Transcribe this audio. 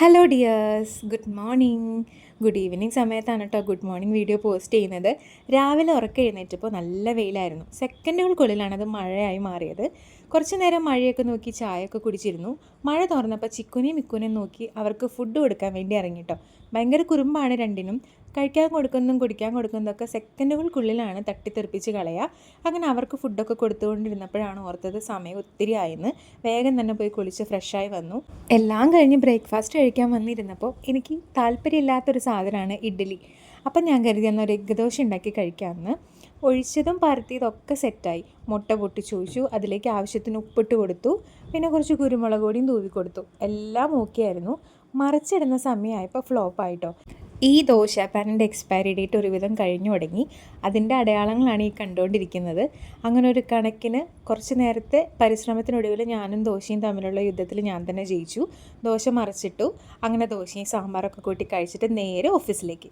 Hello dears, good morning. Good evening സമയത്താണ് കേട്ടോ good morning video post ചെയ്യുന്നത്. രാവിലെ ഉറക്കം എഴുന്നേറ്റപ്പോൾ നല്ല വെയിലായിരുന്നു. സെക്കൻഡുകൾക്കുള്ളിലാണ് അത് മഴയായി മാറിയത്. കുറച്ച് നേരം മഴയൊക്കെ നോക്കി ചായയൊക്കെ കുടിച്ചിരുന്നു. മഴ തുറന്നപ്പോൾ ചിക്കുനെയും മിക്കുനെയും നോക്കി അവർക്ക് ഫുഡ് കൊടുക്കാൻ വേണ്ടി ഇറങ്ങിട്ടോ. ഭയങ്കര കുറുമ്പാണ് രണ്ടിനും. കഴിക്കാൻ കൊടുക്കുന്നതും കുടിക്കാൻ കൊടുക്കുന്നതൊക്കെ സെക്കൻഡുകൾക്കുള്ളിലാണ് തട്ടിത്തെറിപ്പിച്ച് കളയുക. അങ്ങനെ അവർക്ക് ഫുഡൊക്കെ കൊടുത്തുകൊണ്ടിരുന്നപ്പോഴാണ് ഓർത്തത് സമയം ഒത്തിരി ആയെന്ന്. വേഗം തന്നെ പോയി കുളിച്ച് ഫ്രഷായി വന്നു. എല്ലാം കഴിഞ്ഞ് ബ്രേക്ക്ഫാസ്റ്റ് കഴിക്കാൻ വന്നിരുന്നപ്പോൾ എനിക്ക് താല്പര്യമില്ലാത്തൊരു സാധനമാണ് ഇഡ്ഡലി. അപ്പം ഞാൻ കരുതി എന്നൊരു എഗ്ഗ് ദോശ ഉണ്ടാക്കി കഴിക്കാമെന്ന്. ഒഴിച്ചതും പരത്തിയതൊക്കെ സെറ്റായി. മുട്ട പൊട്ടിച്ച് ഒഴിച്ചു, അതിലേക്ക് ആവശ്യത്തിന് ഉപ്പിട്ട് കൊടുത്തു, പിന്നെ കുറച്ച് കുരുമുളക് പൊടിയും തൂവി കൊടുത്തു. എല്ലാം ഓക്കെ ആയിരുന്നു. മറിച്ചിടുന്ന സമയമായപ്പോൾ ഫ്ലോപ്പായിട്ടോ. ഈ ദോശ പാനിൻ്റെ എക്സ്പയറി ഡേറ്റ് ഒരുവിധം കഴിഞ്ഞു തുടങ്ങി. അതിൻ്റെ അടയാളങ്ങളാണ് ഈ കണ്ടുകൊണ്ടിരിക്കുന്നത്. അങ്ങനെ ഒരു കണക്കിന് കുറച്ച് നേരത്തെ പരിശ്രമത്തിനൊടുവിൽ ഞാനും ദോശയും തമ്മിലുള്ള യുദ്ധത്തിൽ ഞാൻ തന്നെ ജയിച്ചു. ദോശ മറിച്ചിട്ടു. അങ്ങനെ ദോശയും സാമ്പാറൊക്കെ കൂട്ടി കഴിച്ചിട്ട് നേരെ ഓഫീസിലേക്ക്.